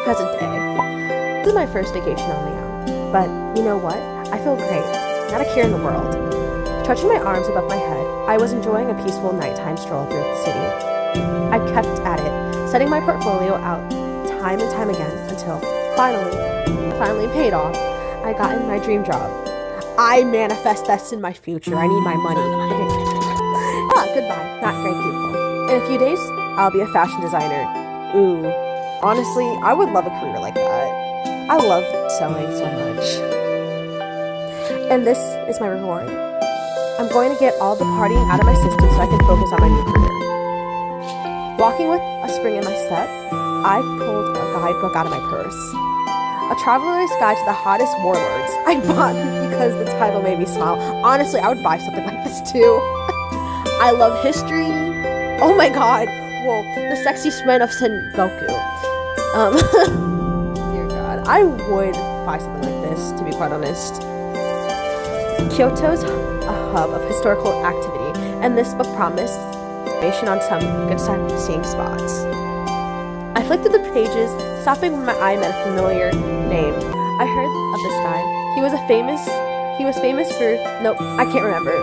present day. This is my first vacation on my own, but you know what? I feel great, not a care in the world. Stretching my arms above my head, I was enjoying a peaceful nighttime stroll through the city. I kept at it, setting my portfolio out time and time again until finally paid off. I got in my dream job. I manifest this in my future. I need my money. Goodbye. Not great, beautiful. In a few days, I'll be a fashion designer. Ooh. Honestly, I would love a career like that. I love sewing so much. And this is my reward. I'm going to get all the partying out of my system so I can focus on my new career. Walking with a spring in my step, I pulled a guidebook out of my purse. A Traveler's Guide to the Hottest Warlords. I bought it because the title made me smile. Honestly, I would buy something like this too. I love history. Oh my god. Whoa, the sexy spread of Sengoku. Dear god. I would buy something like this, to be quite honest. Kyoto's a hub of historical activity, and this book promised information on some good sightseeing spots. I flicked through the pages, stopping when my eye met a familiar name. I heard of this guy. He was famous for, nope, I can't remember.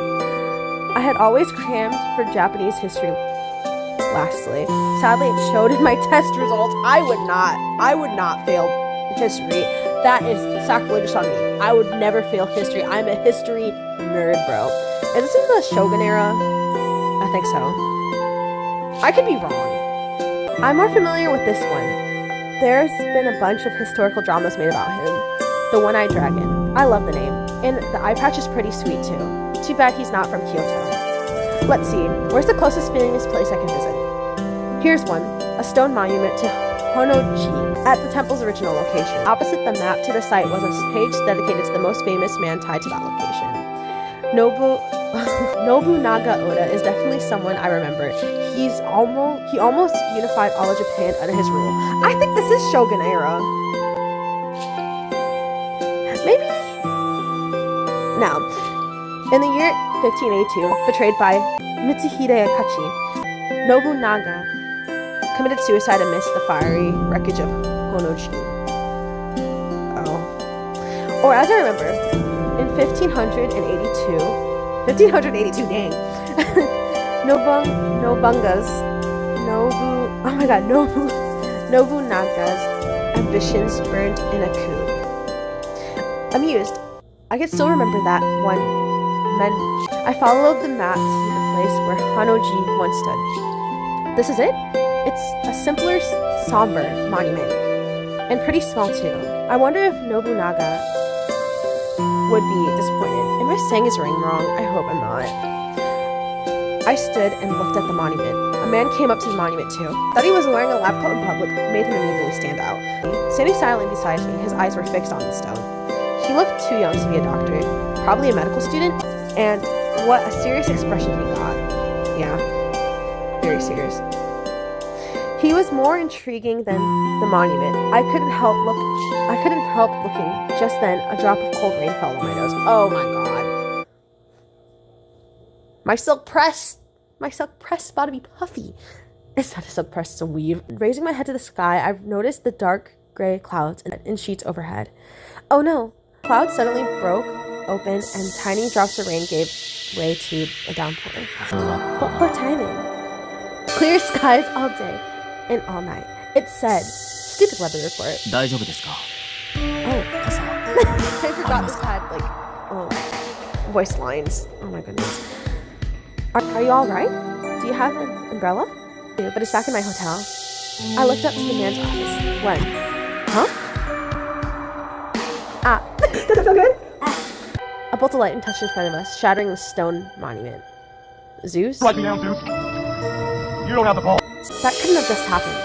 I had always crammed for Japanese history. Lastly, sadly it showed in my test results. I would not fail history. That is sacrilegious on me. I would never fail history. I'm a history nerd, bro. Is this in the Shogun era? I think so. I could be wrong. I'm more familiar with this one. There's been a bunch of historical dramas made about him. The One-Eyed Dragon. I love the name. And the eye patch is pretty sweet too. Too bad he's not from Kyoto. Let's see, where's the closest famous place I can visit? Here's one, a stone monument to Honoji at the temple's original location. Opposite the map to the site was a page dedicated to the most famous man tied to that location. Nobunaga Oda is definitely someone I remember. He almost unified all of Japan under his rule. I think this is Shogun era. Maybe? No. In the year 1582, betrayed by Mitsuhide Ieyasu, Nobunaga committed suicide amidst the fiery wreckage of Honoji. Oh. Or as I remember, in 1582, dang, Nobunaga's ambitions burned in a coup. Amused, I could still remember that one. I followed the map to the place where Honoji once stood. This is it? It's a simpler, somber monument, and pretty small too. I wonder if Nobunaga would be disappointed. Am I saying his ring wrong? I hope I'm not. I stood and looked at the monument. A man came up to the monument too. That he was wearing a lab coat in public made him immediately stand out. Standing silently beside me, his eyes were fixed on the stone. He looked too young to be a doctor, probably a medical student, and what a serious expression he got. Yeah, very serious. He was more intriguing than the monument. I couldn't help looking. Just then, a drop of cold rain fell on my nose. Oh my god. My silk press about to be puffy. It's not a silk press, it's a weave. Raising my head to the sky, I've noticed the dark gray clouds in sheets overhead. Oh no. Clouds suddenly broke open and tiny drops of rain gave way to a downpour. What poor timing. Clear skies all day and all night. It said, stupid weather report. 大丈夫ですか? Oh, I forgot this had voice lines. Oh my goodness. Are you alright? Do you have an umbrella? But it's back in my hotel. I looked up to the man's eyes. When? Huh? Ah. Does it feel good? A bolt of lightning touched in front of us, shattering the stone monument. Zeus? Write me down, Zeus. You don't have the ball. That couldn't have just happened.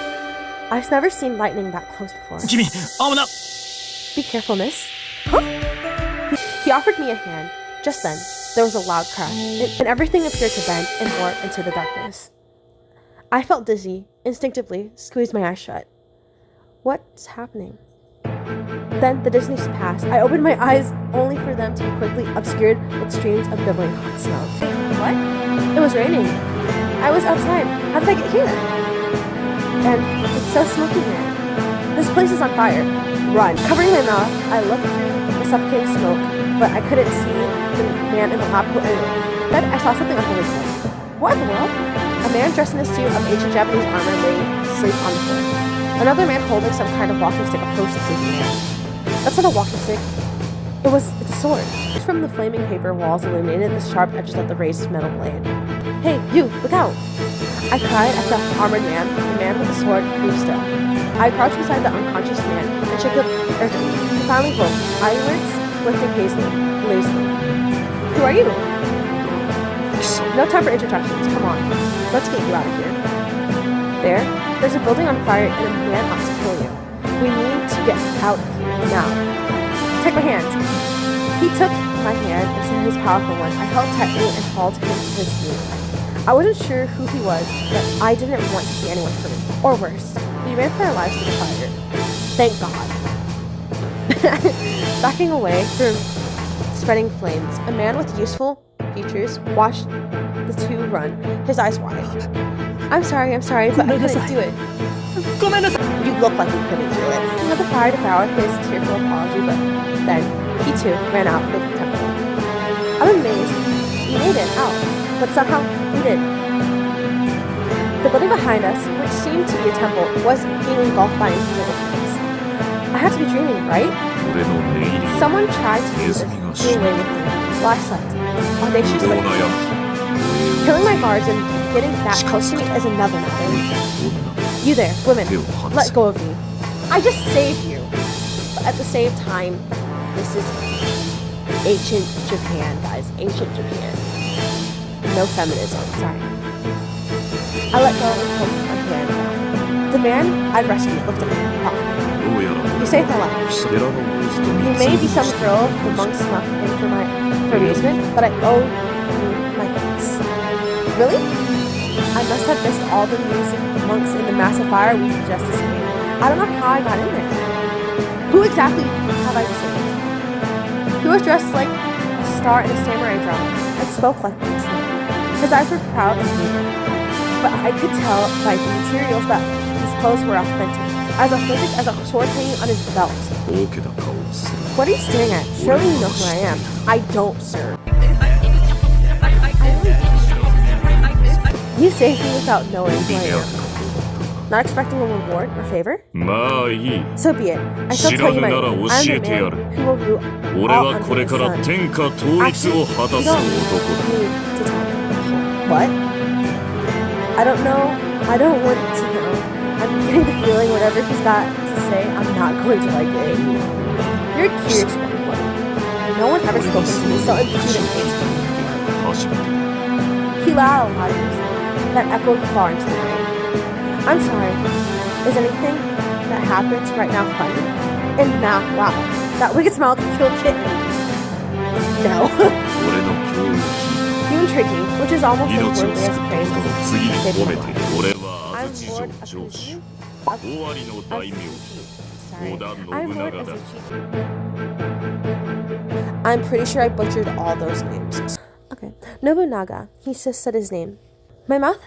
I've never seen lightning that close before. Jimmy, open up! Be careful, miss. Huh? He offered me a hand. Just then, there was a loud crash, and everything appeared to bend and warp into the darkness. I felt dizzy, instinctively squeezed my eyes shut. What's happening? Then the dizziness passed. I opened my eyes only for them to be quickly obscured with streams of billowing hot smoke. What? It was raining. I was outside. How did I get here? And it's so smoky here. This place is on fire. Run. Covering my mouth, I looked through the suffocating smoke, but I couldn't see the man in the lab coat anywhere. Then I saw something unbelievable. What in the world? A man dressed in a suit of ancient Japanese armor lay asleep on the floor. Another man holding some kind of walking stick approached the sleeping man. That's not a walking stick. It's a sword. It's from the flaming paper walls illuminated the sharp edges of the raised metal blade. Hey, you, look out! I cried at the armored man. The man with the sword grew still. I crouched beside the unconscious man and shook him urgently. He finally woke, eyelids lifting lazily. Who are you? No time for introductions. Come on. Let's get you out of here. There's a building on fire and a man out to kill you. We need to get out of here now. Take my hand. He took my hand into his powerful one. I held tightly and hauled him to his feet. I wasn't sure who he was, but I didn't want to see anyone hurt. Or worse. We ran for our lives to the fire. Thank God. Backing away from spreading flames, a man with useful features watched the two run, his eyes wide. I'm sorry, but I couldn't do it. You look like you couldn't do it. King of the fire devoured his tearful apology, but then he too ran out of the temple. I'm amazed. We made it out, but somehow we did. The building behind us, which seemed to be a temple, was being engulfed by invisible flames. I had to be dreaming, right? Someone tried to do this, do away with me, while I slept. Audacious but foolish. Killing my guards and getting that close to me is another matter. You there, women, let go of me. I just saved you. But at the same time, this is ancient Japan, guys. Ancient Japan. No feminism, sorry. I let go and took my hand back. The man I'd rescued looked at me proudly. You saved my life. You may be some girl the monks snuck in for amusement, but I owe you my thanks. Really? I must have missed all the music monks in the massive fire we just escaped. I don't know how I got in there. Who exactly have I saved? He was dressed like a star in a samurai drama and spoke like one. His eyes were proud and evil, but I could tell by the materials that his clothes were authentic, as authentic as a sword hanging on his belt. What are you staring at? Surely you know who I am. I don't, sir. You saved me without knowing who I am. Not expecting a reward or favor? So be it. I shall tell you my name. I am the man who will rule all under the sun. Actually, you don't need to tell me. What? I don't know. I don't want to know. I'm getting the feeling whatever he's got to say, I'm not going to like it. You're a curious one. No one ever spoken to me so impudently. He let out a loud music that echoed far into the night. I'm sorry. Is anything that happens right now funny? And now, wow, that wicked smile can kill a kitten. No. You intrigue me, which is almost as worthy as praise. I'm Lord Akuchi. I'm Lord Azuchi. I'm pretty sure I butchered all those names. Okay. Nobunaga. He just said his name. My mouth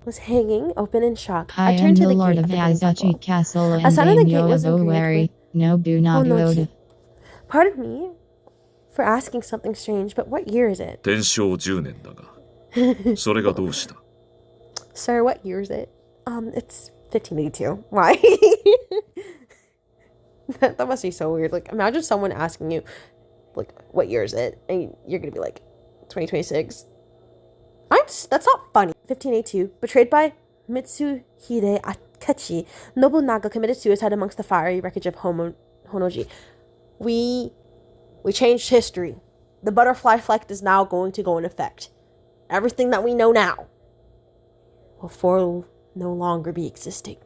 was hanging open in shock. I turned to the Lord gate of the of the Azachi Castle and Aside of the gate Daimyo was of engraved Owari, Nobunaga. Pardon me for asking something strange, but what year is it? 天正10年だがそれがどうした Sir, what year is it? It's 1582. Why? that must be so weird. Like, imagine someone asking you, like, what year is it? And you're gonna be like, 2026. That's not funny. 1582. Betrayed by Mitsuhide Akechi, Nobunaga committed suicide amongst the fiery wreckage of Honoji. We changed history. The butterfly effect is now going to go in effect. Everything that we know now will no longer be existing.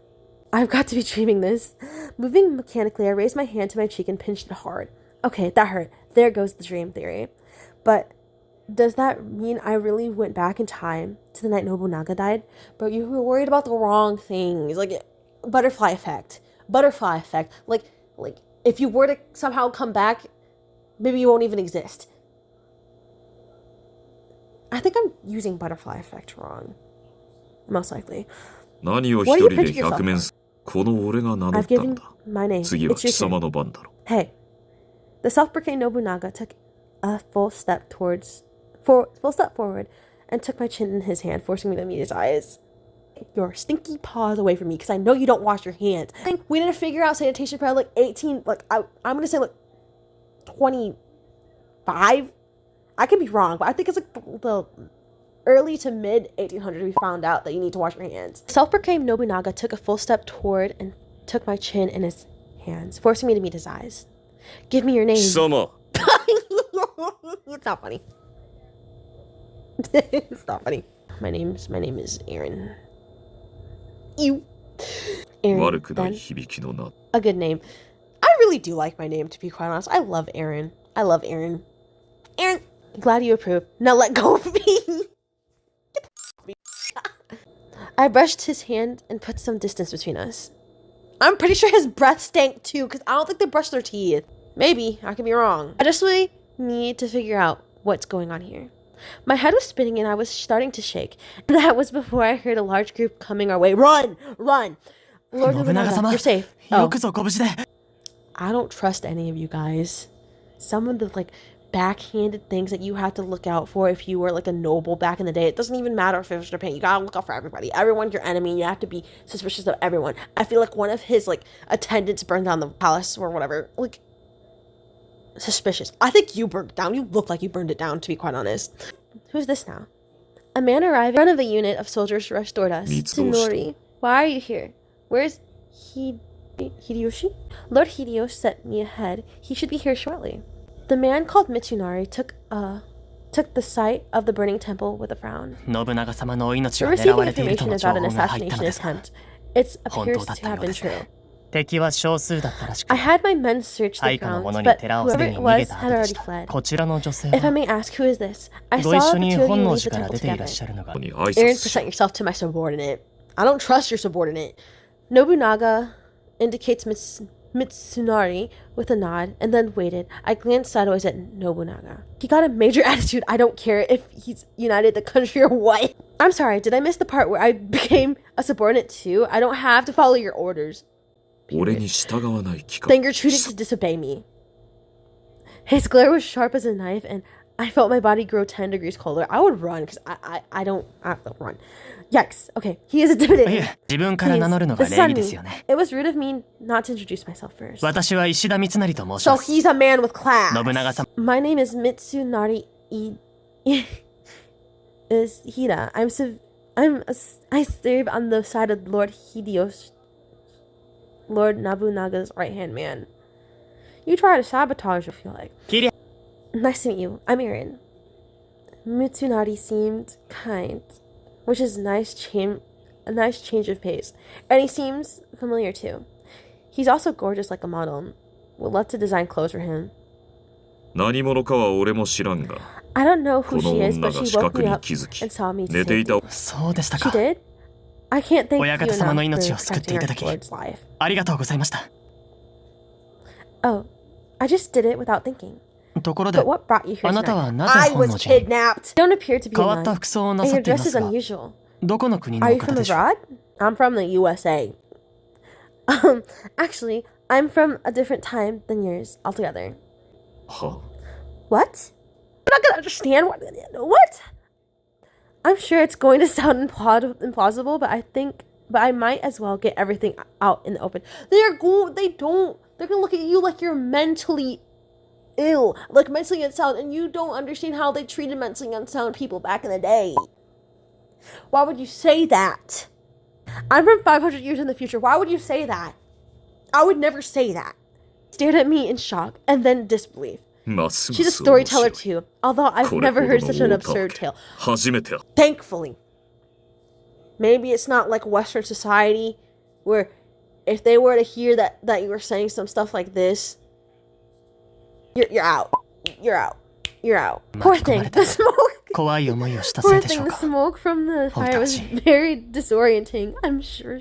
I've got to be dreaming this. Moving mechanically, I raised my hand to my cheek and pinched it hard. Okay, that hurt. There goes the dream theory. But does that mean I really went back in time to the night Nobunaga died? But you were worried about the wrong things. Like, butterfly effect. Butterfly effect. Like, if you were to somehow come back, maybe you won't even exist. I think I'm using butterfly effect wrong. Most likely. 何を一What do you 人で picture yourself 100面 for? この俺が名乗っ I've たん given だ。 my name. 次は It's 貴 your turn. 様の番だろ。 Hey. The self-proclaimed Nobunaga took a full step forward and took my chin in his hand, forcing me to meet his eyes. Your stinky paws away from me, because I know you don't wash your hands. I think we didn't figure out sanitation for like 18, like I'm gonna say like 25. I could be wrong, but I think it's like the early to mid 1800s we found out that you need to wash your hands. Self-proclaimed Nobunaga took a full step toward and took my chin in his hands, forcing me to meet his eyes. Give me your name. 貴様 It's not funny. It's not funny. My name is Aaron. You. Aaron. 悪くない Then 響きの名。 a good name. I really do like my name, to be quite honest. I love Aaron. I love Aaron. Aaron, glad you approve. Now let go of me. I brushed his hand and put some distance between us. I'm pretty sure his breath stank too, because I don't think they brushed their teeth. Maybe, I could be wrong. I just really need to figure out what's going on here. My head was spinning and I was starting to shake. And that was before I heard a large group coming our way. Run! Run! Lord Nobunaga, you're safe. Oh. I don't trust any of you guys. Some of the like backhanded things that you have to look out for if you were like a noble back in the day. It doesn't even matter if it was Japan. You gotta look out for everybody. Everyone's your enemy and you have to be suspicious of everyone. I feel like one of his like attendants burned down the palace or whatever. Like, suspicious. I think you burned it down. You look like you burned it down, to be quite honest. Who's this now? A man arrived in front of a unit of soldiers restored us. Tsunori, why are you here? Where's Hideyoshi? Lord Hideyoshi sent me ahead. He should be here shortly. The man called Mitsunari took the sight of the burning temple with a frown. We're receiving information about an assassination attempt. It appears to have been true. I had my men search the grounds, but whoever it was had already fled. If I may ask, who is this? I saw the two of you leave the temple together. Aaron, present yourself to my subordinate. I don't trust your subordinate. Nobunaga indicates Mitsunari with a nod, and then waited. I glanced sideways at Nobunaga. He got a major attitude. I don't care if he's united the country or what. I'm sorry, did I miss the part where I became a subordinate too? I don't have to follow your orders. 俺に従わない気か。 Then you're choosing to disobey me. His glare was sharp as a knife, and I felt my body grow 10 degrees colder. I would run, because I don't run. Yikes. Okay, he is intimidating. Please, it was rude of me not to introduce myself first. So he's a man with class. My name is Mitsunari is Hida. I serve on the side of Lord Hideyoshi, Lord Nobunaga's right-hand man. You try to sabotage, I feel like. Nice to meet you. I'm Aaron. Mitsunari seemed kind, which is a nice change of pace. And he seems familiar too. He's also gorgeous like a model. Would love to design clothes for him. 何者かは俺も知らんが、 I don't know こ who の she is, 女 but が she 視 woke 覚 me に up 気づき、 and saw me 寝ていた。 She did? I can't thank you enough for protecting our Lord's life. Oh, I just did it without thinking. But what brought you here tonight? I was kidnapped! You don't appear to be a nun, and your dress is unusual. Are you from abroad? I'm from the USA. Actually, I'm from a different time than yours altogether. は What? I'm not gonna understand what? I'm sure it's going to sound implausible, but I might as well get everything out in the open. They're gonna look at you like you're mentally ill, like mentally unsound, and you don't understand how they treated mentally unsound people back in the day. Why would you say that? I'm from 500 years in the future. Why would you say that? I would never say that. Stared at me in shock and then disbelief. ますま She's a す面白 storyteller い。 too, although I've これ never ほ heard ど such の an 大たわ absurd け tale. 初めてや。 Thankfully. Maybe it's not like Western society where if they were to hear that you were saying some stuff like this, you're out. You're out. You're out. Poor thing. The smoke. Poor thing. The smoke from the fire was very disorienting. I'm sure.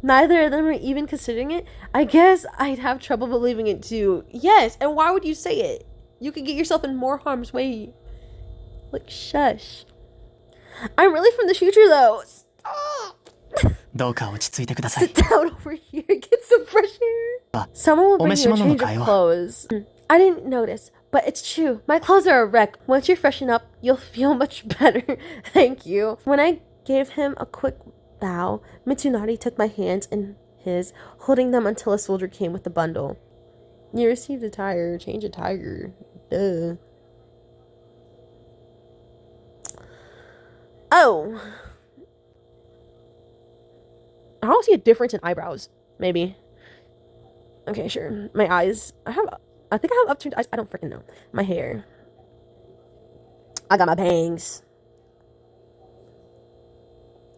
Neither of them are even considering it. I guess I'd have trouble believing it too. Yes, and why would you say it? You could get yourself in more harm's way. Like, shush. I'm really from the future though. Stop. どうか落ち着いてください。 Sit down over here, get some fresh air. Someone will bring you a change of clothes. I didn't notice, but it's true. My clothes are a wreck. Once you freshen up, you'll feel much better. Thank you. When I gave him a quick bow, Mitsunari took my hands in his, holding them until a soldier came with the bundle. You received a tire. Change a tire. Duh. Oh. I don't see a difference in eyebrows. Maybe. Okay, sure. My eyes. I think I have upturned eyes. I don't freaking know. My hair. I got my bangs.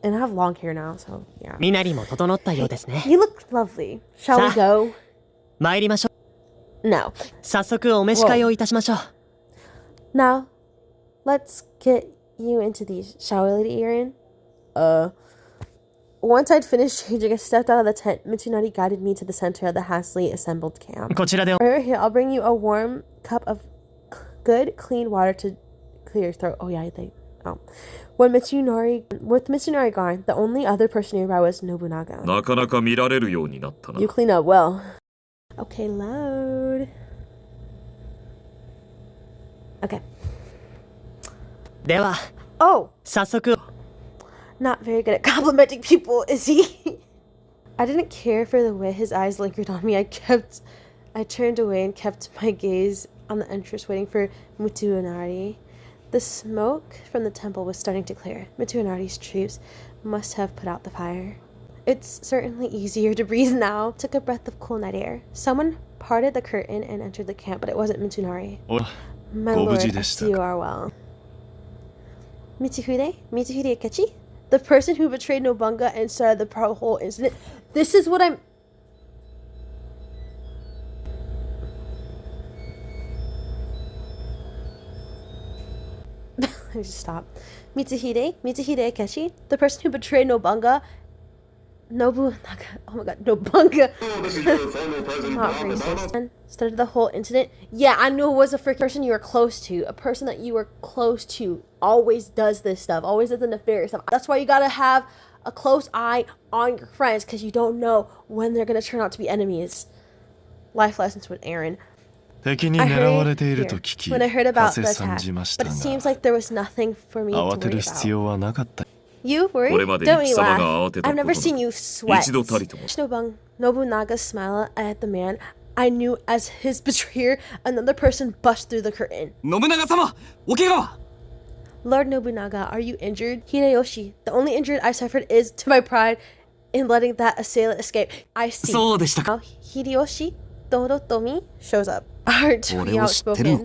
And I have long hair now, so yeah. 身なりも整ったようですね。 You look lovely. Shall we go? 参りましょ No. う。早速お召し替えをいたしましょう。 Now, let's get you into these. Shall we, Lady Erin? Once I'd finished changing, I stepped out of the tent. Mitsunari guided me to the center of the hastily assembled camp. こちらで Right here, I'll bring you a warm cup of good, clean water to clear your throat. Oh, yeah, with Mitsunari gone, the only other person nearby was Nobunaga. なかなか見られるようになったな。 You clean up well. Okay, load. Okay. では Oh, 早速 not very good at complimenting people, is he? I didn't care for the way his eyes lingered on me. I turned away and kept my gaze on the entrance, waiting for Mitsunari. The smoke from the temple was starting to clear. Mitsunari's troops must have put out the fire. It's certainly easier to breathe now. Took a breath of cool night air. Someone parted the curtain and entered the camp, but it wasn't Mitsunari. My lord, I see you are well. Mitsuhide Akechi? The person who betrayed Nobunaga and started the whole incident. This is what I'm... I just stop. Mitsuhide Akechi? The person who betrayed Nobunaga. Oh my god, Nobunaga. Not racist. Started the whole incident. Yeah, I knew it was a freaking person you were close to. A person that you were close to always does this stuff. Always does the nefarious stuff. That's why you gotta have a close eye on your friends, because you don't know when they're gonna turn out to be enemies. Life lessons with Aaron. When I heard about the attack, but it seems like there was nothing for me to worry about. You worried? Don't we laugh? I've never seen you sweat. Nobunaga's smile at the man I knew as his betrayer. Another person bust through the curtain. Lord Nobunaga, are you injured? Hideyoshi, the only injury I suffered is to my pride in letting that assailant escape. I see. Now, Hideyoshi Torotomi shows up. Aren't we outspoken?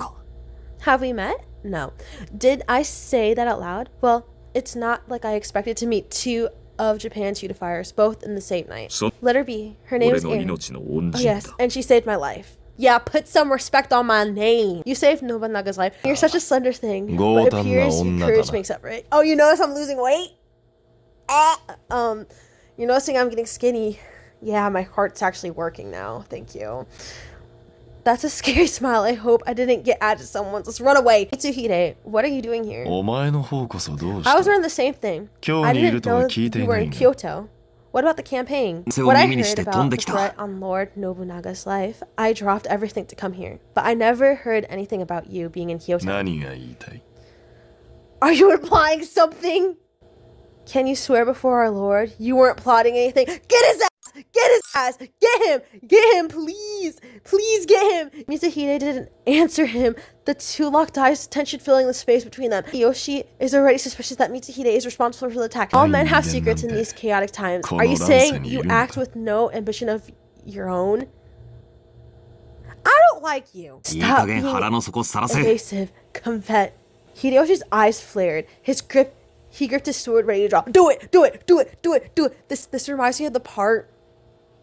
Have we met? No. Did I say that out loud? Well, it's not like I expected to meet two of Japan's unifiers, both in the same night. Let her be. Her name is Erin. Oh, yes, and she saved my life. Yeah, put some respect on my name. You saved Nobunaga's life. You're such a slender thing, but it appears your courage makes up for it. Oh, you notice I'm losing weight? You're noticing I'm getting skinny. Yeah, my heart's actually working now. Thank you. That's a scary smile. I hope I didn't get added to someone's. Let's run away. Mitsuhide, what are you doing here? I was wearing the same thing. I didn't know you were in Kyoto. What about the campaign? What I heard about the threat on Lord Nobunaga's life, I dropped everything to come here. But I never heard anything about you being in Kyoto. Are you implying something? Can you swear before our Lord you weren't plotting anything? Get his ass! Get his ass! Get him! Get him, please! Please get him! Mitsuhide didn't answer him. The two locked eyes, tension filling the space between them. Yoshi is already suspicious that Mitsuhide is responsible for the attack. All men have secrets in these chaotic times. Are you saying you act with no ambition of your own? I don't like you. Stop being evasive, Confet. Hideyoshi's eyes flared. He gripped his sword, ready to drop. Do it! Do it! Do it! Do it! Do it! This reminds me of the part...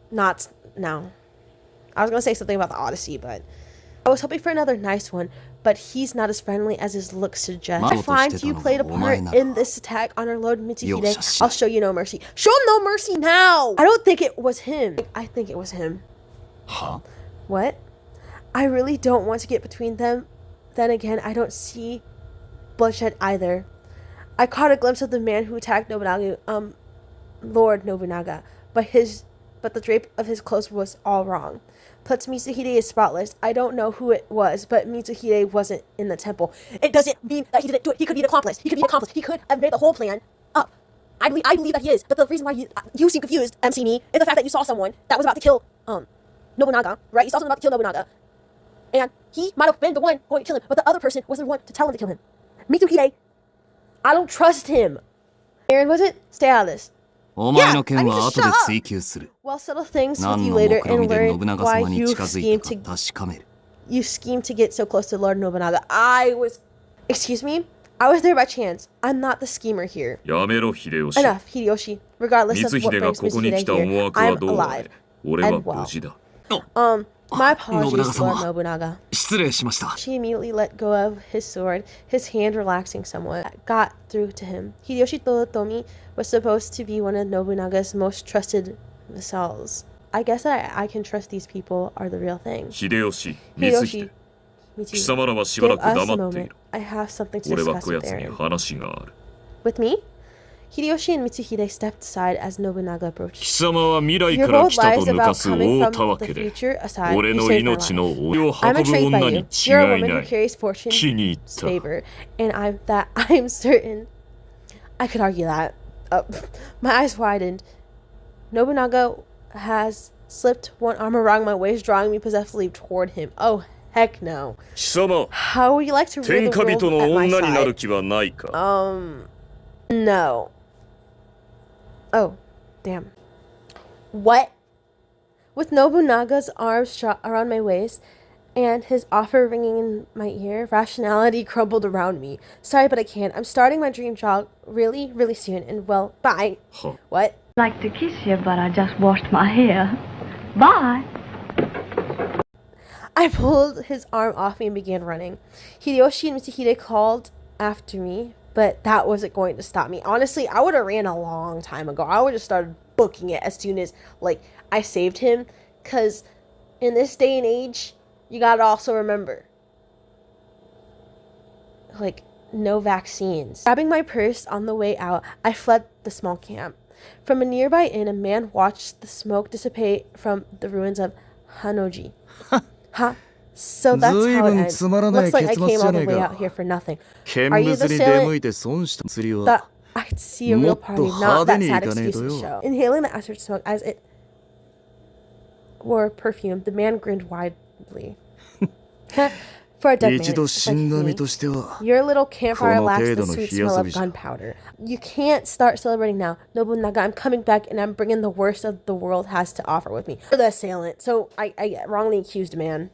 No. I was gonna say something about the Odyssey, but... I was hoping for another nice one, but he's not as friendly as his looks suggest. I find you played a part in this attack on our Lord Mitsuhide. I'll show you no mercy. Show him no mercy now! I don't think it was him. I think it was him. Huh? What? I really don't want to get between them. Then again, I don't see bloodshed either. I caught a glimpse of the man who attacked Nobunaga. Lord Nobunaga, but the drape of his clothes was all wrong. Plus, Mitsuhide is spotless. I don't know who it was, but Mitsuhide wasn't in the temple. It doesn't mean that he didn't do it. He could be an accomplice. He could have made the whole plan up. I believe that he is, but the reason why you seem confused, MC me, is the fact that you saw someone that was about to kill Nobunaga, right? You saw someone about to kill Nobunaga, and he might have been the one going to kill him, but the other person was the one to tell him to kill him. Mitsuhide, I don't trust him. Aaron, was it? Stay out of this. お前の件は後で追及する。 We'll settle things with 何 you の later 目論 and みで learn 信長 why 様に you 近づい schemed た to か確かめる。 get so close to Lord Nobunaga. Excuse me? I was there by chance. I'm not the schemer here. やめろ秀吉 Enough, Hideyoshi. Regardless of 光 what 秀が brings ここに Mitsuhide 来た思 here, 惑は I'm どうあ alive れ俺は and 無 well. 事だ My apologies, 信長 Lord 様 Nobunaga. 失礼しました。 She immediately let go of his sword, his hand relaxing somewhat. Got through to him. Hideyoshi Toyotomi was supposed to be one of Nobunaga's most trusted vassals. I guess that I can trust these people are the real thing. 秀吉光秀 me 貴 too. 様らはしば Give らく us a 黙ってい moment. ろ I have something to 俺は discuss こや with つに Aaron. 話がある With me? Hideyoshi and Mitsuhide stepped aside as Nobunaga 貴 approached. 様は未来 Your から bold 来たと lies 抜か about す coming 大た from わ the けで future aside, 俺 you の saved my 命 life. のお湯を I'm 運ぶ intrigued by 女に you. You're a 違い woman な who い carries fortune's 気に入った favor, and I'm certain I could argue that. My eyes widened. Nobunaga has slipped one arm around my waist, drawing me possessively toward him. Oh, heck no. 貴様 How would you like to rule 天 the 下 world 人の at my 女になる side? 気はないか No. Oh, damn. What? With Nobunaga's arms shot around my waist and his offer ringing in my ear, rationality crumbled around me. Sorry, but I can't. I'm starting my dream jog really, really soon, and well, bye. Huh. What? Like to kiss you, but I just washed my hair. Bye. I pulled his arm off me and began running. Hideyoshi and Mitsuhide called after me, but that wasn't going to stop me. Honestly, I would have ran a long time ago. I would have started booking it as soon as, I saved him. Because in this day and age, you gotta also remember, no vaccines. Grabbing my purse on the way out, I fled the small camp. From a nearby inn, a man watched the smoke dissipate from the ruins of Hanoji. Huh? So that's how it ends. Looks like I came all the way out here for nothing. 見 Are you 物 the に出 assailant 向いて損した釣り that は I'd see a real party, not that sad excuse to もっと派手にいかねえとよ。 show? Inhaling the acid smoke as it wore perfume, the man grinned widely. For a dead man, 一度 like 死んだ身 me, としては your little campfire この lacks 程 the 度の sweet 火 smell 遊 of びじゃ。 gunpowder. You can't start celebrating now. Nobunaga, I'm coming back and I'm bringing the worst of the world has to offer with me. You're the assailant, so I wrongly accused a man.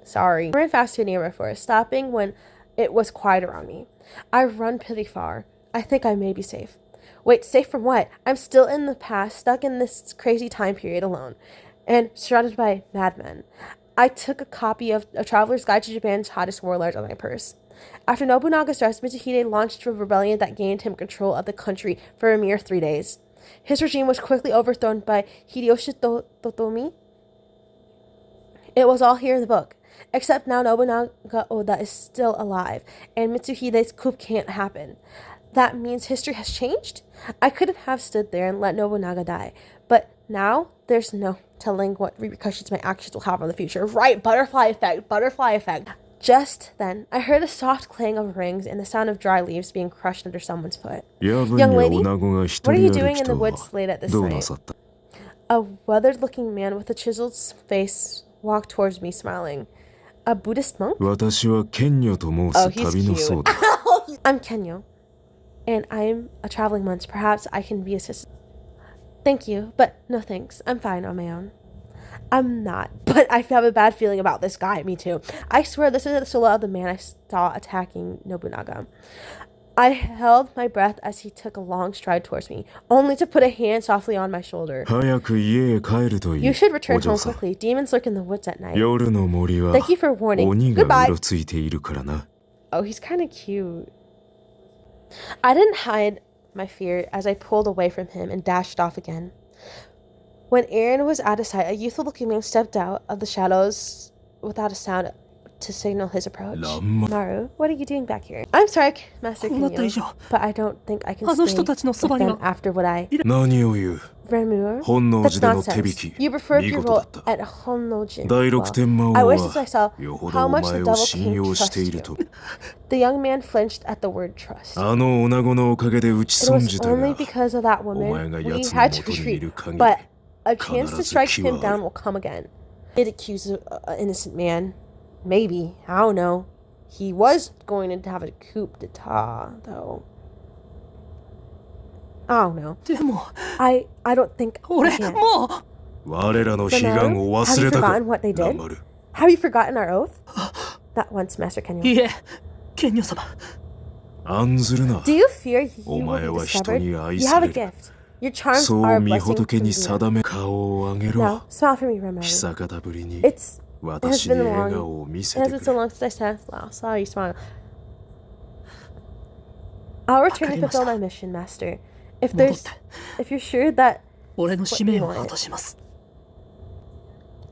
Sorry. I ran fast to a nearby forest, stopping when it was quiet around me. I've run pretty far. I think I may be safe. Wait, safe from what? I'm still in the past, stuck in this crazy time period alone, and surrounded by madmen. I took a copy of A Traveler's Guide to Japan's Hottest Warlords on my purse. After Nobunaga's arrest, Mitsuhide launched a rebellion that gained him control of the country for a mere 3 days. His regime was quickly overthrown by Hideyoshi Toyotomi. It was all here in the book. Except now Nobunaga Oda is still alive, and Mitsuhide's coup can't happen. That means history has changed? I couldn't have stood there and let Nobunaga die. But now, there's no telling what repercussions my actions will have on the future. Right, butterfly effect, butterfly effect. Just then, I heard a soft clang of rings and the sound of dry leaves being crushed under someone's foot. Young lady, what are you doing in the woods late at this night? A weathered-looking man with a chiseled face walked towards me, smiling. A Buddhist monk? 私は賢女と申 Oh, す he's 旅の cute. 僧だ。 I'm Kenyo, and I'm a traveling monk. Perhaps I can be assisted. Thank you, but no thanks. I'm fine on my own. I'm not, but I have a bad feeling about this guy. Me too. I swear this is the silhouette of the man I saw attacking Nobunaga. I held my breath as he took a long stride towards me, only to put a hand softly on my shoulder. 早く家へ帰るといい。 You should return お嬢 home さん。 quickly. Demons lurk in the woods at night. 夜の森は Thank you for warning. 鬼が Goodbye. うろついているからな。 Oh, he's kind of cute. I didn't hide my fear as I pulled away from him and dashed off again. When Aaron was out of sight, a youthful-looking man stepped out of the shadows without a sound to signal his approach. Lamma. Maru, what are you doing back here? I'm sorry, Master こうなった以 Kinyo, 上 but I don't think I can あの stay 人たちのそば with に them は after what I 何を言う Remur? 本能 That's 寺での手 nonsense. 引き You preferred 見 your 事だ role った at Honnojin. 第六天魔 I 王 wished I は saw よほ how どお much 前 the を devil 信 came to 用して trust い you. ると The young man flinched at the word trust. あの女子のおかげで打ち It 損 was じた only が because of that お woman 前が we 奴の had to 元にいる retreat, 限り but a chance to 必ず strike 気 him はあ down る will come again. It accused an innocent man. Maybe. I don't know. He was going to have a coup d'etat, though. I don't know. でも I don't think I 俺 can. もう我らの悲願を Have 忘 you れたか forgotten what they ラ did? マル Have you forgotten our oath? Not once, Master Kenyo. いえ剣女様案ずるな Do you fear you お will 前 be は人 discovered? に愛 You さ have a れる gift. Your charms そ are う a 見 blessing 仏 from に me. 定め顔を上げ Now, ろ smile for me, Remaru. 久方ぶりに It's 私 been に a 笑 long- 顔を見 It せ has て been く so れ long since I said last. Saw you smile. I'll return and fulfill my mission, Master. If you're sure that 俺の使命を果たします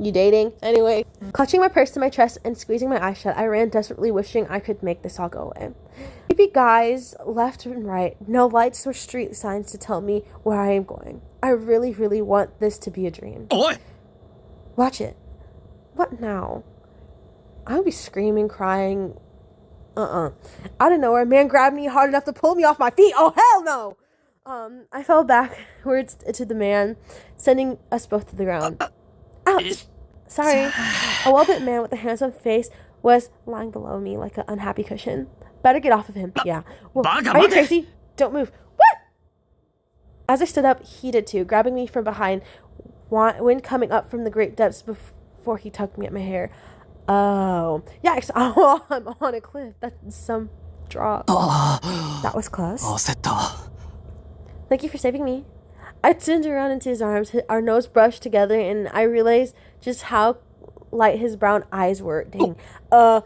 you dating anyway. Clutching my purse to my chest and squeezing my eyes shut, I ran desperately, wishing I could make this all go away. Creepy guys left and right, no lights or street signs to tell me where I am going. I really, really want this to be a dream. おい Watch it. What now? I would be screaming, crying. Out of nowhere, a man grabbed me hard enough to pull me off my feet. Oh, hell no! I fell backwards into the man, sending us both to the ground. Ouch! Sorry. A well-built man with a handsome face was lying below me like an unhappy cushion. Better get off of him. Yeah. Well, are you crazy? Don't move. What? As I stood up, he did too, grabbing me from behind, wind coming up from the great depths before he tugged me at my hair. Oh. Yikes. Oh, I'm on a cliff. That's some drop. That was close. 焦った Thank you for saving me. I turned around into his arms. Our nose brushed together, and I realized just how light his brown eyes were. Dang. I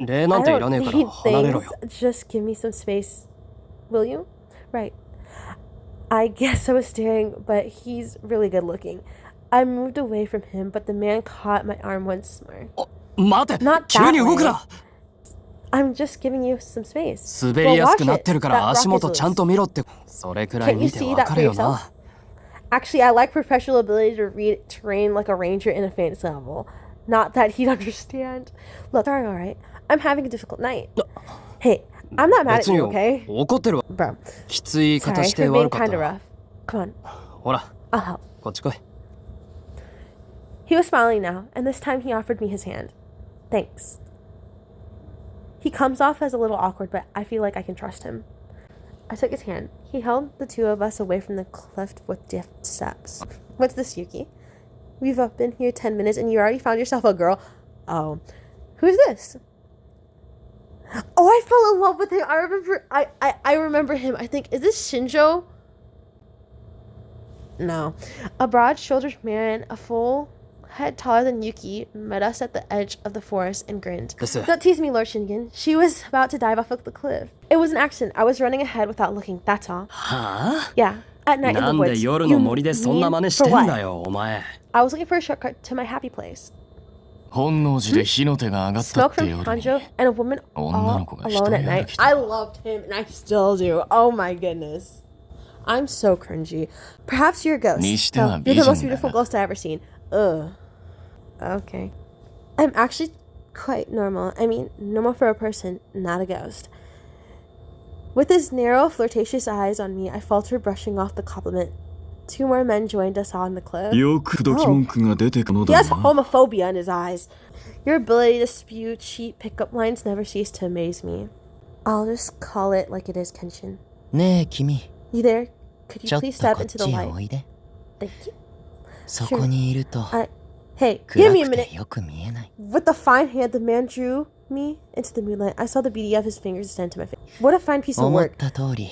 礼なんていら don't ねえから need 離れろ things. よ Just give me some space. Will you? Right. I guess I was staring, but he's really good looking. I moved away from him, but the man caught my arm once more. 待て Not 急に that 動く way. な I'm just giving you some space. 滑りやすくなってるか Well, ら watch it. 足 That 元 rock is ちゃんと loose. 見ろってそれくらい Can't you 見て see わ that か for れよ yourself? な Actually, I like professional ability to read terrain like a ranger in a fantasy novel. Not that he'd understand. Look, sorry, alright. I'm having a difficult night. Hey, I'm not mad at 別に you, okay? 怒ってるわ Bro, きつい言い方 sorry して for being 悪かっ kind た of な rough. Come on, ほら I'll help. こっち来い He was smiling now, and this time he offered me his hand. Thanks. He comes off as a little awkward, but I feel like I can trust him. I took his hand. He held the two of us away from the cliff with deft steps. What's this, Yuki? We've been here 10 minutes and you already found yourself a girl. Oh. Who's this? Oh, I fell in love with him. I remember him. I think, is this Shinjo? No. A broad-shouldered man, a full head taller than Yuki, met us at the edge of the forest and grinned. Listen. Don't tease me, Lord Shingen. She was about to dive off of the cliff. It was an accident. I was running ahead without looking, that's all. はあ Yeah, at night in な the んで woods. 夜 You の森でそんな真 mean 似して for んだ what? よお前 I was looking for a shortcut to my happy place. 本能寺で火の手が上がった Smoke って from 夜に Hanjo and a woman 女 all の子が alone at 一人歩 night. きだ I loved him and I still do. Oh my goodness. I'm so cringy. Perhaps you're a ghost. にしては No, you're the 美人 most だな beautiful ghost I've ever seen. Ugh. Okay. I'm actually quite normal. I mean, normal for a person, not a ghost. With his narrow, flirtatious eyes on me, I faltered, brushing off the compliment. 2 more men joined us on the cliff. よく口文句が出てくの He だ has な homophobia in his eyes. Your ability to spew cheap pickup lines never cease to amaze me. I'll just call it like it is, Kenshin. ねえ君 You there? Could ち you ょっ please と step こっ into the ちへ light? おいで Thank you. そこにいると Hey, 暗 give me a く minute. てよく見えない With a fine hand, the man drew me into the moonlight. I saw the beauty of his fingers descend to my face. What a fine piece of 思っ work. た通り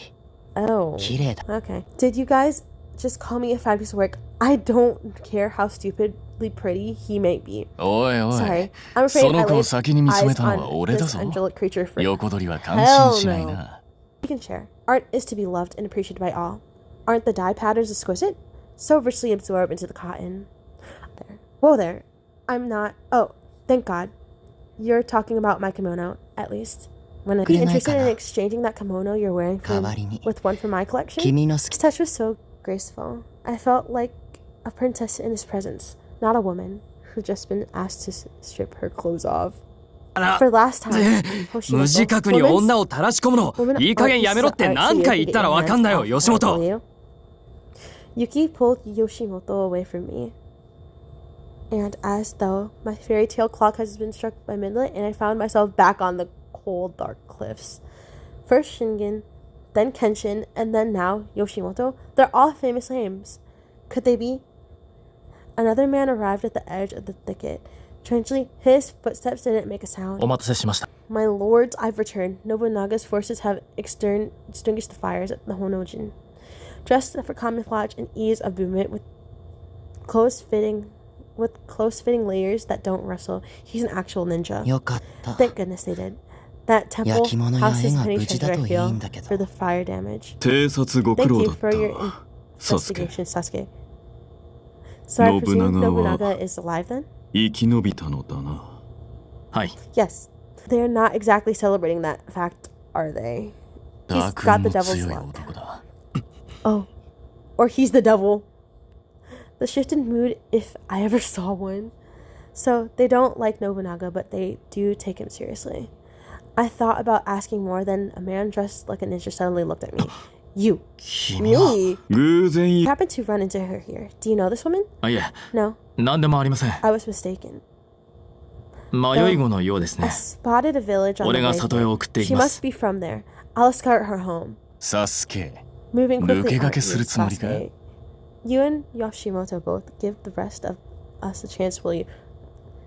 Oh. 綺麗だ Okay. Did you guys just call me a fine piece of work? I don't care how stupidly pretty he may be. おいおい Sorry. I'm afraid そ I の子を laid 先に見つめ eyes たのは on 俺だ this ぞ angelic creature for 横取りは感心しない Hell no. な We can share. Art is to be loved and appreciated by all. Aren't the dye patterns exquisite? So richly absorbed into the cotton. There. Whoa there. I'm not. Oh, thank God. you're talking about my kimono, at least. When I'd be interested in exchanging that kimono you're wearing with one from my collection. His touch was so graceful. I felt like a princess in his presence, not a woman who'd just been asked to strip her clothes off. For last time, 無自覚に女を垂らし込むのいい加減やめろって何回言ったらわかんだよ吉本。 Yuki pulled Yoshimoto away from me. And as though my fairy tale clock has been struck by midnight and I found myself back on the cold, dark cliffs. First Shingen, then Kenshin, and then now Yoshimoto. They're all famous names. Could they be? Another man arrived at the edge of the thicket. Strangely, his footsteps didn't make a sound. お待たせしました。 My lords, I've returned. Nobunaga's forces have extinguished the fires at the Honojin. Dressed for camouflage and ease of movement with close-fitting layers that don't rustle, he's an actual ninja. Thank goodness they did. That temple houses many treasure, I feel, for the fire damage. Thank you for your investigation, Sasuke. So I presume Nobunaga is alive then? 生き延びたのだな。はい。 Yes. They're not exactly celebrating that fact, are they? He's got the devil's luck. Oh. Or he's the devil. The shift in mood, if I ever saw one. So, they don't like Nobunaga, but they do take him seriously. I thought about asking more, then a man dressed like a ninja suddenly looked at me. You. Me? 偶然 I happened to run into her here. Do you know this woman? あ、いえ、 No. 何でもありません。 I was mistaken. 迷い子のようですね。 I spotted a village on the 俺が way 里へ here. 送ってい She きま must す。 be from there. I'll escort her home. サスケ。 Moving 抜 quickly け out 駆けするつもりか？ Sasuke. You and Yoshimoto both give the rest of us a chance, will you?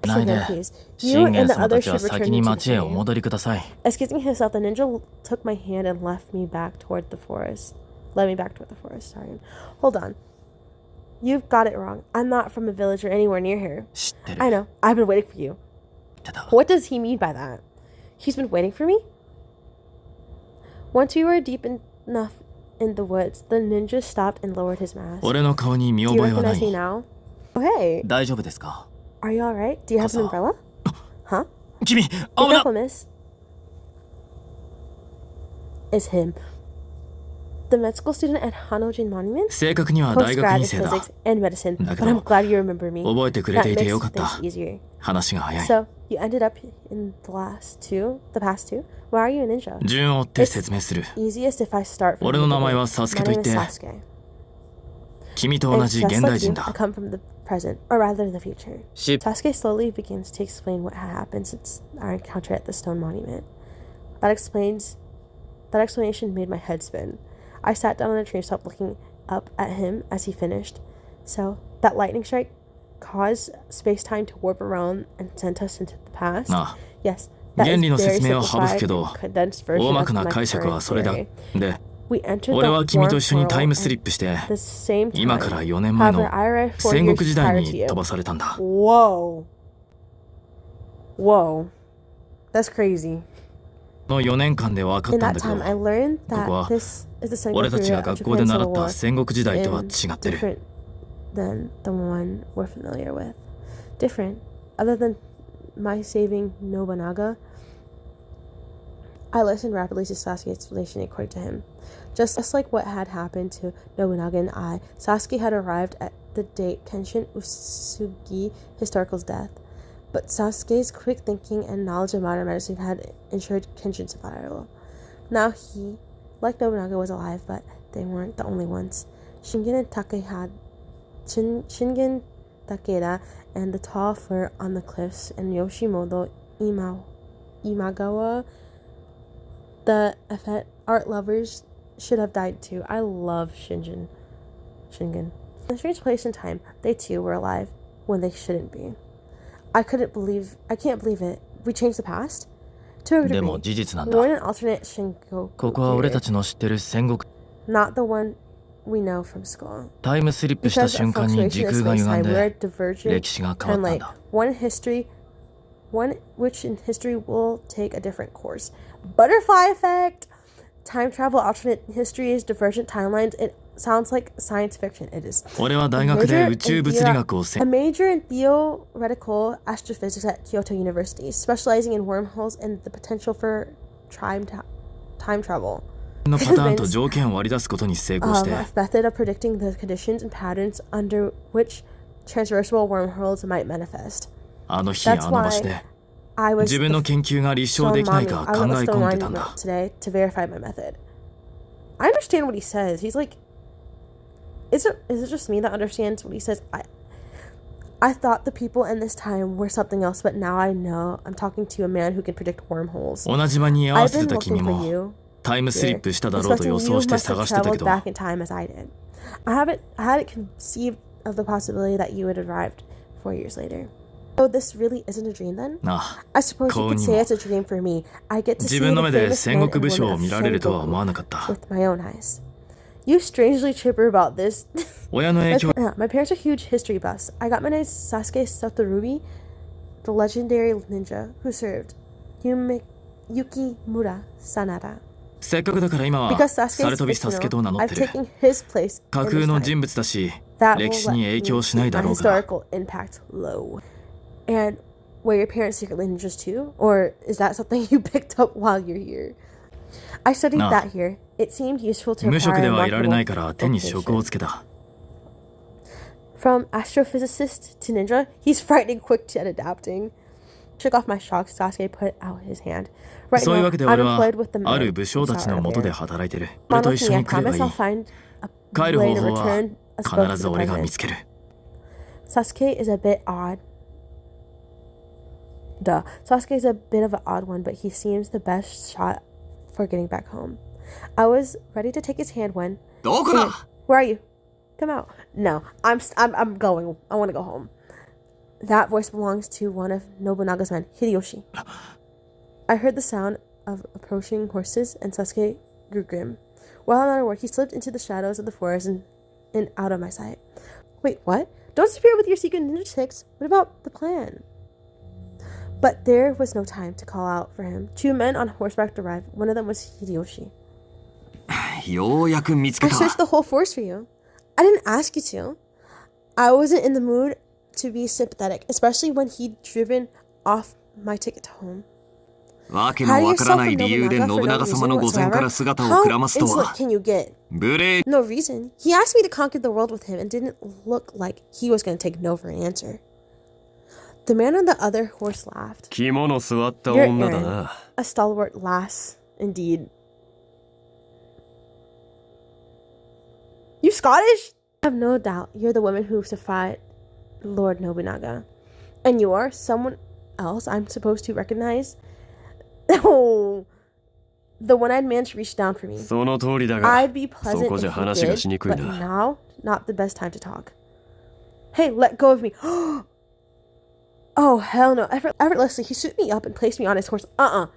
ないで。 Please. 信 You 玄 and the 様た others ちは should 先 return に me to 町 the へお city. 戻りください。 Excusing himself, the ninja took my hand and led me back toward the forest. Sorry. Hold on. You've got it wrong. I'm not from a village or anywhere near here. 知ってる。 I know. I've been waiting for you. てた。 What does he mean by that? He's been waiting for me? Once we were deep enough in the woods, the ninja stopped and lowered his mask. 俺の顔に見 Do you 覚えはな recognize me い。 now? Oh, hey. 大丈夫ですか？ Are you alright? Do you have an umbrella? Huh? 君、 Be 危な careful, miss. Is him. The med school student at Hanojin Monument? 正確には大学 Postgrad 院 in 生だ。 physics and medicine, だけ but ど I'm glad you remember me. 覚えてくれ That ていて makes よかっ things た。 easier. 話が早い。 So, you ended up in the past two? Why are you a ninja? 順を追って説明する。 Easiest if I start from 俺 the の名前 beginning. はサスケ My と name 言 is って、 Sasuke. 君と同 And じ just 現代 like you, 人 I だ。 come from the present, or rather the future. し、 Sasuke slowly begins to explain what had happened since our encounter at the stone monument. That explanation made my head spin. I sat down on a tree, stopped looking up at him as he finished. So, that lightning strike caused space-time to warp around and sent us into the past? なあ、 Yes, that 原理 is の very 説明は省く simplified けど、 and condensed 大 version ま of かな my 解釈は current それだ。 theory. で、 We entered 俺は the 君と warm 一緒に portal タイムスリ at ップして、 the same 今 time. から4年前 However, の I arrived 4戦 years 国時代 prior に to you. 飛ばされたんだ。 Whoa. Whoa. That's crazy. この4年間で分かっ In たん that だけ time, I ど、 learned こ that こは this is the 俺 Sengoku たちが era of 学校で Japan 習 Civil った War 戦国時代とは and 違ってる。 different than the one we're familiar with. Different. Other than my saving Nobunaga, I listened rapidly to Sasuke's explanation according to him. Just like what had happened to Nobunaga and I, Sasuke had arrived at the date Kenshin Usugi Historical's death. But Sasuke's quick thinking and knowledge of modern medicine had ensured Kenshin's survival. Now he, like Nobunaga, was alive, but they weren't the only ones. Shingen Takeda and the tall fir on the cliffs, and Yoshimoto Imagawa, the effete art lovers, should have died too. I love Shingen. In a strange place and time, they too were alive when they shouldn't be. I can't believe it. We changed the past? To a でも degree. 事実なん We're だ。 in an alternate Sengoku ここは俺 period, たちの知ってる戦国。 not the one we know from school. タイムスリップした Because of 瞬間に fluctuation 時 in 空が space 歪ん time, we're で、 divergent 歴史が変わったん timeline. だ。 One which in history will take a different course. Butterfly effect! Time travel, alternate histories, divergent timelines, it sounds like science fiction. It is. 俺は大学で宇宙物理学を A major in theoretical astrophysics at Kyoto University, specializing in wormholes and the potential for time travel. のパターンと条件を割り出すことに成功して A method of predicting the conditions and patterns under which transversal wormholes might manifest. あの日あの場所で I was 自分の研究が立証できないか考え込んでたんだ today to verify my method. I understand what he says. He's like, is it just me that understands what he says? I thought the people in this time were something else, but now I know I'm talking to a man who can predict wormholes. 同じ場に居合わ I've せて been た君 looking for も you. タイムスリップしただろうと Expecting 予 you 想して must have 探してたけ traveled ど back in time as I did. I hadn't conceived of the possibility that you had arrived 4 years later. So this really isn't a dream then? なあ I suppose you could say it's a dream for me. I get to 自 see 分 the の目で famous 戦 man 国 and 武将 woman を of 見られるとは思わな Sengoku かった with my own eyes. You strangely chipper about this. 親の影響 My parents are huge history buffs. I got my name Sasuke Satorubi, the legendary ninja who served Yukimura Sanada. せっかくだから今は Because サ Sasuke ルトビ is サスケ fictional, と名乗っ I've てる taken his place 架 in 空 this の time. 人物だし That 歴 will 史に let 影響 me しない keep だ my ろうが historical impact low. And were your parents secretly ninjas too? Or is that something you picked up while you're here? I studied No. that here. It seemed useful to 無職 acquire で a はいられない marketable から手に職を vocation. つけた From astrophysicist to ninja, he's frightening quick at adapting. Shook off my shock, Sasuke put out his hand. Right そういう now, わけで I'm 俺は employed with the あ men る武将たちの who 下 shot で there. 働いてる Come 俺と on 一 with 緒 me, I に来れば promise い I'll い find a 帰る way 方 to 法は return us both 必 to ず the 俺が見 present. つける Sasuke is a bit odd. Sasuke is a bit of an odd one, but he seems the best shot for getting back home. I was ready to take his hand when... どこ Wait, だ where are you? Come out. No, I'm going. I want to go home. That voice belongs to one of Nobunaga's men, Hideyoshi. I heard the sound of approaching horses, and Sasuke grew grim. While not a word, he slipped into the shadows of the forest and out of my sight. Wait, what? Don't disappear with your secret ninja tricks. What about the plan? But there was no time to call out for him. 2 men on horseback arrived. One of them was Hideyoshi. ようやく見つ I けた searched the whole forest for you. I didn't ask you to. I wasn't in the mood to be sympathetic, especially when he'd driven off my ticket to home. わけのわからない理由で信長様の御前から姿をくらますと How は insolent can you get? 無礼 No reason. He asked me to conquer the world with him and didn't look like he was going to take no for an answer. The man on the other horse laughed. 肝の座った You're 女だ Aaron, な a stalwart lass, indeed. You Scottish? I have no doubt you're the woman who defied Lord Nobunaga. And you are someone else I'm supposed to recognize? Oh, the one-eyed man reached down for me. その通りだが I'd be そ pleasant こ if じゃ you 話が did, しにくい but な now, not the best time to talk. Hey, let go of me. Oh, hell no. Effortlessly, he stood me up and placed me on his horse. I'm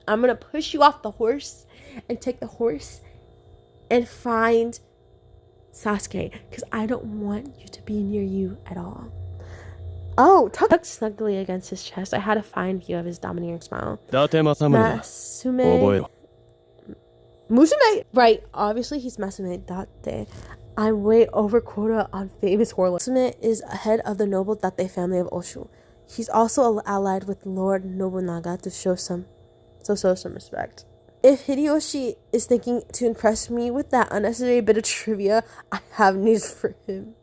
gonna push you off the horse and take the horse and find Sasuke, because I don't want you to be near you at all. Oh, tucked snugly against his chest, I had a fine view of his domineering smile. 伊達政宗だ Masume. 覚えろ Musume! Right, obviously he's Masume Date. I'm way over quota on famous warlords. Masume is head of the noble Date family of Oshu. He's also allied with Lord Nobunaga to show some respect. If Hideyoshi is thinking to impress me with that unnecessary bit of trivia, I have news for him.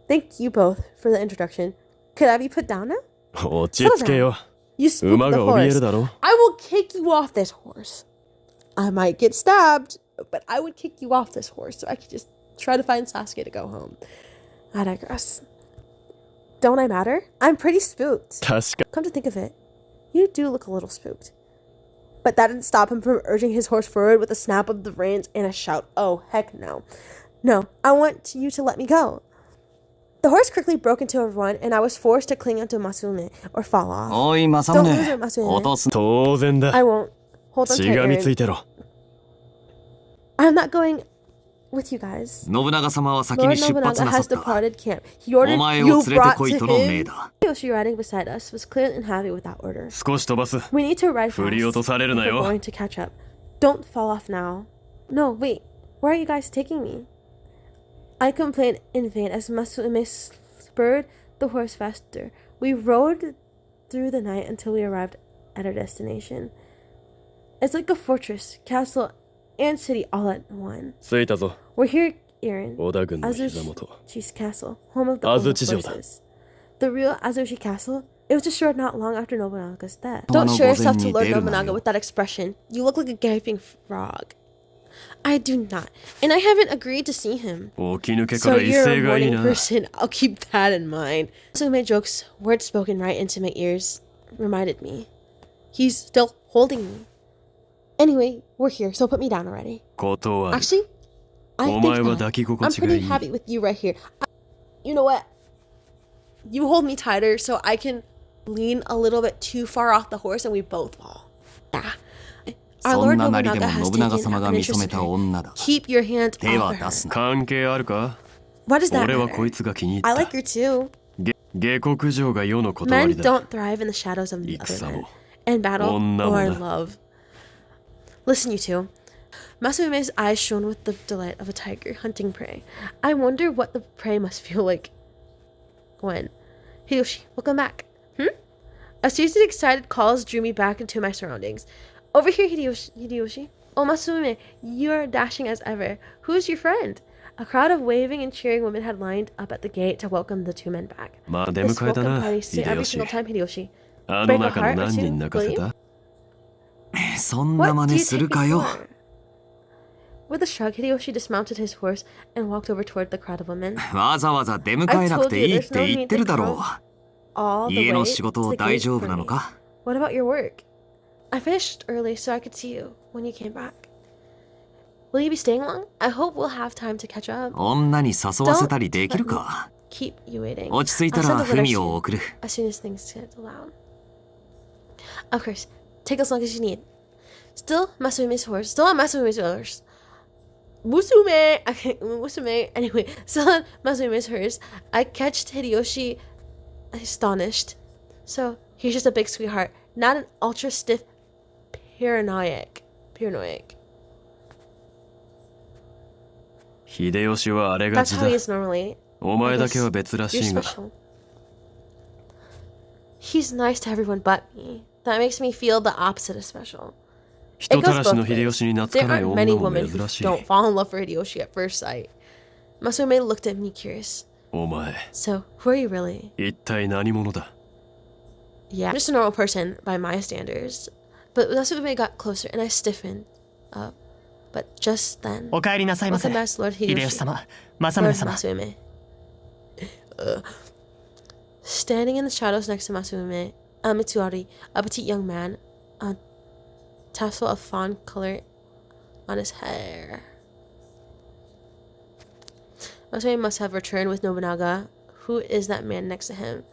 Thank you both for the introduction. Could I be put down now? 落ち着けよ You spooked 馬 the が怯え horse. るだろ I will kick you off this horse. I might get stabbed, but I would kick you off this horse so I could just try to find Sasuke to go home. I digress. Don't I matter? I'm pretty spooked. 確か Come to think of it, you do look a little spooked. But that didn't stop him from urging his horse forward with a snap of the reins and a shout. Oh, heck no. No, I want you to let me go. The horse quickly broke into a run, and I was forced to cling onto Masume or fall off. おい Don't 政 lose 宗 it, Masume. 落とす当然だ I won't. Hold on 血 tight, がみつ Aaron. いてろ I'm not going with you guys. 信長様は先 Lord に出発 Nobunaga なさ has った departed camp. He ordered お前 you を連れて brought こい to との命 him. だ Yoshi riding beside us was clearly unhappy with that order. 少し飛ばす We need to ride 振り落と fast. されるな We're よ going to catch up. Don't fall off now. No, wait. Where are you guys taking me? I complained in vain as Masume spurred the horse faster. We rode through the night until we arrived at our destination. It's like a fortress, castle, and city all at one. 着いたぞ。 We're here, Aaron. 織田軍の膝元。 Azuchi's castle, home of the old 安土城だ。 horses. The real Azuchi castle? It was destroyed not long after Nobunaga's death. Don't show yourself to Lord Nobunaga with that expression. You look like a gaping frog. I do not. And I haven't agreed to see him. 起き抜けか So ら威 you're 勢 a がいい morning な。 person. I'll keep that in mind. So made jokes, words spoken right into my ears, reminded me. He's still holding me. Anyway, we're here, so put me down already. 断る。 Actually, I お think 前は not. 抱き心 I'm 地がい pretty い。 happy with you right here. You know what? You hold me tighter so I can lean a little bit too far off the horse and we both fall. Yeah. Our そ Lord んななりで Nobunaga も has 信長 taken 様が an 見 interest 初め in た her. 女だ。 Keep your hands 手 off は of 出 her. すな。関係あるか？ What does that 俺はこい matter? つが気に入 I っ like た。 her too. 下克上が世の断 Men りだ。 don't thrive in the shadows of the other 戦 men. も In battle 女も or だ。 love. Listen, you two. Masume's eyes shone with the delight of a tiger hunting prey. I wonder what the prey must feel like when. Hideyoshi, welcome back. A series of excited calls drew me back into my surroundings. Over here, Hideyoshi. Oh, Masume, you're dashing as ever. Who's your friend? A crowd of waving and cheering women had lined up at the gate to welcome the two men back. まあ出 This 迎えた welcome な、 party suit 秀 every 吉。 single time, Hideyoshi. あ Break の a 中の heart or 何 two, 人泣か will せ you? た？そんな What 真 do 似 you す take る me かよ。 for? With a shrug, Hideyoshi dismounted his horse and walked over toward the crowd of women. わざわざ出迎えなくていいって言ってるだろ All う。 the 家 way の to 仕事 the 大 gate 丈夫 for なの me. か？ What about your work? I finished early so I could see you when you came back. Will you be staying long? I hope we'll have time to catch up. 女に誘わせたりできるか？ Keep you waiting. 落ち着いた I'll ら send the 文 letter を送る。 as soon as things get allowed. Of course. Take as long as you need. Still Masume's horse. Still on Masume's horse. Musume! Musume. Anyway, still on Masume's horse. I catched Hideyoshi astonished. So, he's just a big sweetheart. Not an ultra stiff paranoid. 秀吉はあれが That's ち how だ he。is normally. お前だけは別らし You're いが。 special. He's nice to everyone but me. That makes me feel the opposite of special. 人 It た goes らし both の ways. 秀吉に懐 There かない aren't 女 many も women who 珍しい。 don't fall in love for Hideyoshi at first sight. Masume looked at me curious. お前、 So, who are you really? 一体何者だ？ Yeah, I'm just a normal person by my standards. But Masume got closer and I stiffened up. But just then, お帰りなさいませ welcome back, Lord 秀吉 Hideyoshi. 様政 Lord 宗様 Masume. Standing in the shadows next to Masume, Mitsuari, a petite young man, a tassel of fawn color on his hair. Masume must have returned with Nobunaga. Who is that man next to him?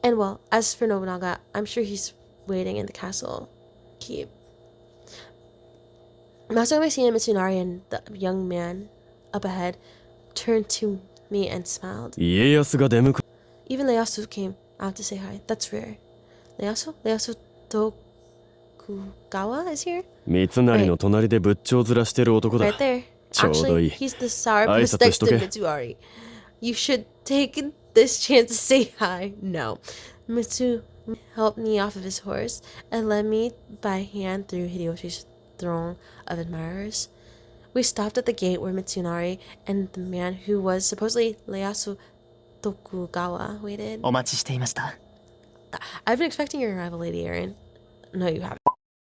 And well, as for Nobunaga, I'm sure he's waiting in the castle keep. Masume, seeing Mitsunari and the young man up ahead, turned to me and smiled. 家康が出迎え。 Even Ieyasu came out to say hi. That's rare. Ieyasu Tokugawa is here? 三成の隣で仏頂面してる男だ。 Right there. ちょうどいい。 Actually, he's the sour 挨 puss 拶 next しと to け。 Mitsuari. You should take this chance to say hi. No. Mitsu helped me off of his horse and led me by hand through Hideyoshi's throng of admirers. We stopped at the gate where Mitsunari and the man who was supposedly Ieyasu Tokugawa waited. お待ちしていました I've been expecting your arrival, Lady Erin. No, you haven't.